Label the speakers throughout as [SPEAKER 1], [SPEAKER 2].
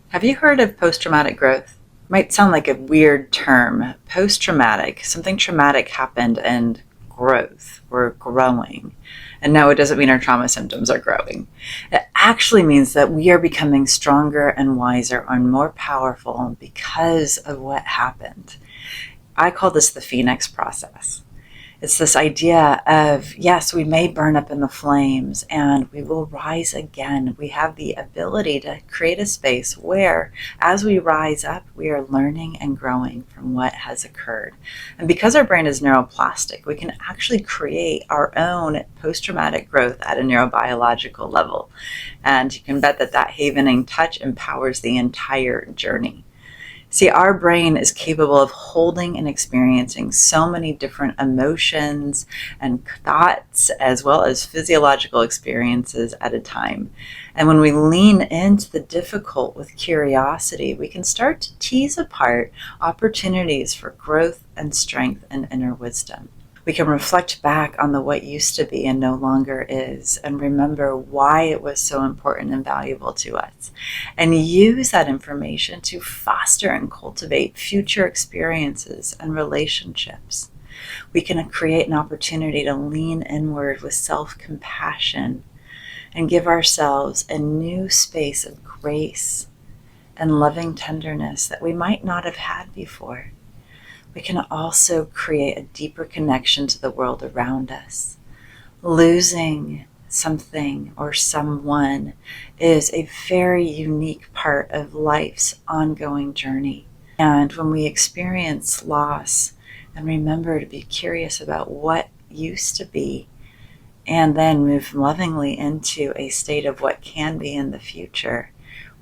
[SPEAKER 1] Have you heard of post-traumatic growth? Might sound like a weird term. Post-traumatic, something traumatic happened and growth, we're growing. And no, it doesn't mean our trauma symptoms are growing. It actually means that we are becoming stronger and wiser and more powerful because of what happened. I call this the Phoenix process. It's this idea of, yes, we may burn up in the flames and we will rise again. We have the ability to create a space where, as we rise up, we are learning and growing from what has occurred. And because our brain is neuroplastic, we can actually create our own post-traumatic growth at a neurobiological level. And you can bet that that havening touch empowers the entire journey. See, our brain is capable of holding and experiencing so many different emotions and thoughts, as well as physiological experiences at a time. And when we lean into the difficult with curiosity, we can start to tease apart opportunities for growth and strength and inner wisdom. We can reflect back on the what used to be and no longer is, and remember why it was so important and valuable to us, and use that information to foster and cultivate future experiences and relationships. We can create an opportunity to lean inward with self-compassion and give ourselves a new space of grace and loving tenderness that we might not have had before. We can also create a deeper connection to the world around us. Losing something or someone is a very unique part of life's ongoing journey. And when we experience loss and remember to be curious about what used to be, and then move lovingly into a state of what can be in the future,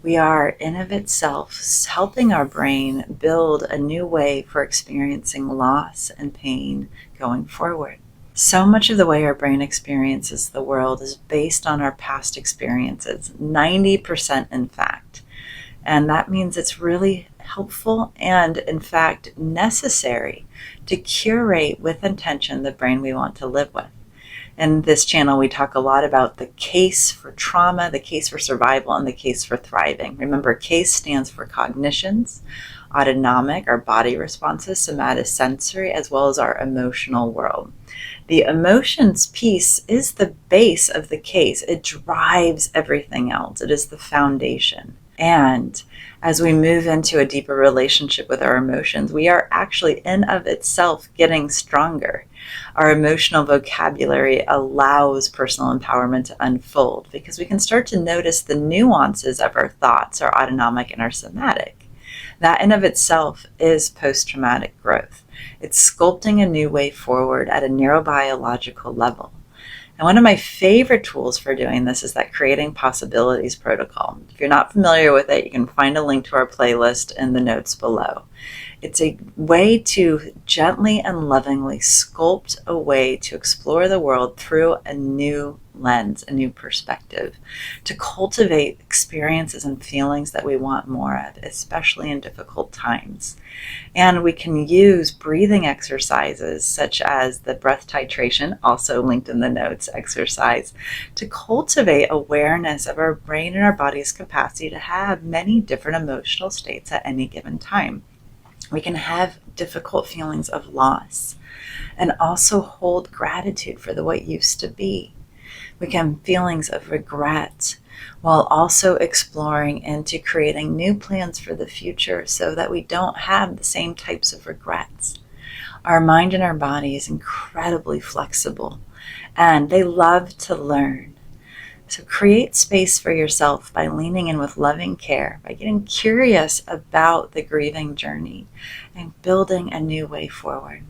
[SPEAKER 1] we are in of itself helping our brain build a new way for experiencing loss and pain going forward. So much of the way our brain experiences the world is based on our past experiences, 90% in fact. And that means it's really helpful and in fact necessary to curate with intention the brain we want to live with. In this channel, we talk a lot about the case for trauma, the case for survival, and the case for thriving. Remember, CASE stands for cognitions, autonomic, our body responses, somatosensory, as well as our emotional world. The emotions piece is the base of the case. It drives everything else. It is the foundation. And as we move into a deeper relationship with our emotions, we are actually in of itself getting stronger. Our emotional vocabulary allows personal empowerment to unfold because we can start to notice the nuances of our thoughts, our autonomic and our somatic. That in of itself is post-traumatic growth. It's sculpting a new way forward at a neurobiological level. And one of my favorite tools for doing this is that Creating Possibilities protocol. If you're not familiar with it, you can find a link to our playlist in the notes below. It's a way to gently and lovingly sculpt a way to explore the world through a new lens, a new perspective, to cultivate experiences and feelings that we want more of, especially in difficult times. And we can use breathing exercises such as the breath titration, also linked in the notes exercise, to cultivate awareness of our brain and our body's capacity to have many different emotional states at any given time. We can have difficult feelings of loss and also hold gratitude for the what used to be. We can have feelings of regret while also exploring into creating new plans for the future so that we don't have the same types of regrets. Our mind and our body is incredibly flexible and they love to learn. So create space for yourself by leaning in with loving care, by getting curious about the grieving journey and building a new way forward.